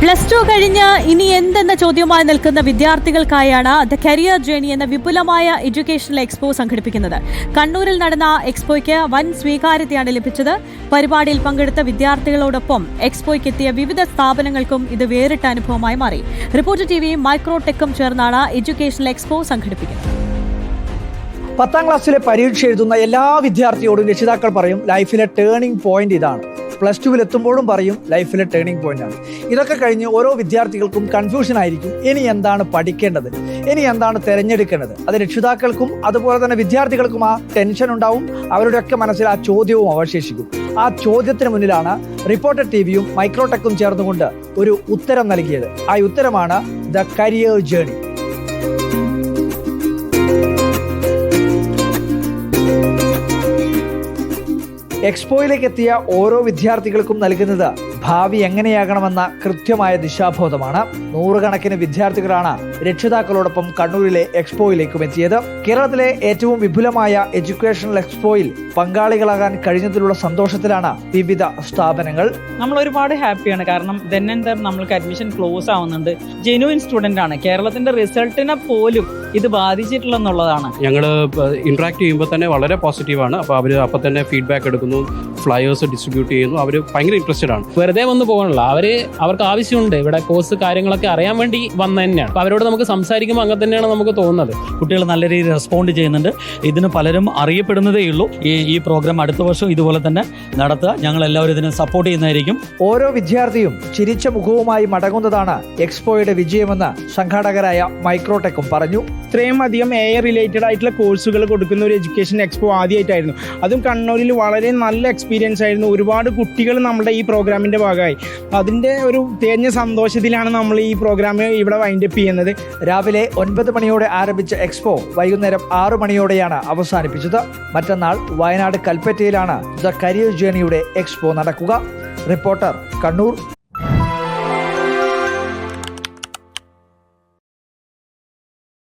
+2 കഴിഞ്ഞ് ഇനി എന്തെന്ന ചോദ്യവുമായി നിൽക്കുന്ന വിദ്യാർത്ഥികൾക്കായാണ് ദ കരിയർ ജേണി എന്ന വിപുലമായ എഡ്യൂക്കേഷണൽ എക്സ്പോ സംഘടിപ്പിക്കുന്നത്. കണ്ണൂരിൽ നടന്ന എക്സ്പോയ്ക്ക് വൻ സ്വീകാര്യതയാണ് ലഭിച്ചത്. പരിപാടിയിൽ പങ്കെടുത്ത വിദ്യാർത്ഥികളോടൊപ്പം എക്സ്പോയ്ക്ക് എത്തിയ വിവിധ സ്ഥാപനങ്ങൾക്കും ഇത് വേറിട്ട അനുഭവമായി മാറി. റിപ്പോർട്ടർ ടിവിയും മൈക്രോടെക്കും ചേർന്നാണ് എഡ്യൂക്കേഷണൽ എക്സ്പോ സംഘടിപ്പിക്കുന്നത്. 10ാം ക്ലാസ്സിലെ പരീക്ഷ എഴുതുന്ന എല്ലാ വിദ്യാർത്ഥിയോടും രക്ഷിതാക്കൾ പറയും ലൈഫിലെ ടേണിംഗ് പോയിന്റ് ഇതാണ്. +2 എത്തുമ്പോഴും പറയും ലൈഫിലെ ടേണിംഗ് പോയിന്റ് ആണ്. ഇതൊക്കെ കഴിഞ്ഞ് ഓരോ വിദ്യാർത്ഥികൾക്കും കൺഫ്യൂഷൻ ആയിരിക്കും. ഇനി എന്താണ് പഠിക്കേണ്ടത്, ഇനി എന്താണ് തിരഞ്ഞെടുക്കേണ്ടത്. അത് രക്ഷിതാക്കൾക്കും അതുപോലെ തന്നെ വിദ്യാർത്ഥികൾക്കും ആ ടെൻഷൻ ഉണ്ടാവും. അവരുടെയൊക്കെ മനസ്സിൽ ആ ചോദ്യവും അവശേഷിക്കും. ആ ചോദ്യത്തിന് മുന്നിലാണ് റിപ്പോർട്ടർ ടിവിയും മൈക്രോടെക്കും ചേർന്നുകൊണ്ട് ഒരു ഉത്തരം നൽകിയത്. ആ ഉത്തരമാണ് ദ കരിയർ ജേണി. എക്സ്പോയിലേക്ക് എത്തിയ ഓരോ വിദ്യാർത്ഥികൾക്കും നൽകുന്നത് ഭാവി എങ്ങനെയാകണമെന്ന കൃത്യമായ ദിശാബോധമാണ്. നൂറുകണക്കിന് വിദ്യാർത്ഥികളാണ് രക്ഷിതാക്കളോടൊപ്പം കണ്ണൂരിലെ എക്സ്പോയിലേക്കും എത്തിയത്. കേരളത്തിലെ ഏറ്റവും വിപുലമായ എഡ്യൂക്കേഷണൽ എക്സ്പോയിൽ പങ്കാളികളാകാൻ കഴിഞ്ഞതിലുള്ള സന്തോഷത്തിലാണ് വിവിധ സ്ഥാപനങ്ങൾ. നമ്മൾ ഒരുപാട് ഹാപ്പിയാണ്. കാരണം നമ്മൾക്ക് അഡ്മിഷൻ ക്ലോസ് ആവുന്നുണ്ട്. ജെനുവിൻ സ്റ്റുഡൻ്റ് ആണ്. കേരളത്തിന്റെ റിസൾട്ടിനെ പോലും ഇത് ബാധിച്ചിട്ടുള്ളതാണ്. ഞങ്ങൾ ഇന്ററാക്ട് ചെയ്യുമ്പോൾ തന്നെ വളരെ പോസിറ്റീവാണ്. അപ്പോൾ അവർ അപ്പം തന്നെ ഫീഡ്ബാക്ക് എടുക്കുന്നു, ഫ്ലയേഴ്സ് ഡിസ്ട്രിബ്യൂട്ട് ചെയ്യുന്നു. അവർ ഭയങ്കര ഇൻട്രസ്റ്റഡ് ആണ്. വെറുതെ വന്ന് പോകണല്ലോ, അവർക്ക് ആവശ്യമുണ്ട് ഇവിടെ കോഴ്സ് കാര്യങ്ങളൊക്കെ അറിയാൻ വേണ്ടി വന്ന തന്നെയാണ്. അപ്പോൾ അവരോട് നമുക്ക് സംസാരിക്കുമ്പോൾ അങ്ങനെ തന്നെയാണ് നമുക്ക് തോന്നുന്നത്. കുട്ടികൾ നല്ല രീതിയിൽ റെസ്പോണ്ട് ചെയ്യുന്നുണ്ട്. ഇതിന് പലരും അറിയപ്പെടുന്നതേ ഉള്ളൂ. ഈ പ്രോഗ്രാം അടുത്ത വർഷം ഇതുപോലെ തന്നെ നടത്തുക. ഞങ്ങൾ എല്ലാവരും ഇതിനെ സപ്പോർട്ട് ചെയ്യുന്നതായിരിക്കും. ഓരോ വിദ്യാർത്ഥിയും ചിരിച്ച മുഖവുമായി മടങ്ങുന്നതാണ് എക്സ്പോയുടെ വിജയമെന്ന് സംഘാടകരായ മൈക്രോടെക്കും പറഞ്ഞു. ഇത്രയും അധികം AI റിലേറ്റഡ് ആയിട്ടുള്ള കോഴ്സുകൾ കൊടുക്കുന്ന ഒരു എഡ്യൂക്കേഷൻ എക്സ്പോ ആദ്യമായിട്ടായിരുന്നു. അതും കണ്ണൂരിൽ വളരെ നല്ല എക്സ്പീരിയൻസ് ആയിരുന്നു. ഒരുപാട് കുട്ടികൾ നമ്മുടെ ഈ പ്രോഗ്രാമിൻ്റെ ഭാഗമായി. അതിൻ്റെ ഒരു തേഞ്ഞ സന്തോഷത്തിലാണ് നമ്മൾ ഈ പ്രോഗ്രാം ഇവിടെ വൈൻഡപ്പ് ചെയ്യുന്നത്. രാവിലെ 9 മണിയോടെ ആരംഭിച്ച എക്സ്പോ വൈകുന്നേരം 6 മണിയോടെയാണ് അവസാനിപ്പിച്ചത്. മറ്റന്നാൾ വയനാട് കൽപ്പറ്റയിലാണ് ദ കരിയർ ജേണിയുടെ എക്സ്പോ നടക്കുക. റിപ്പോർട്ടർ, കണ്ണൂർ.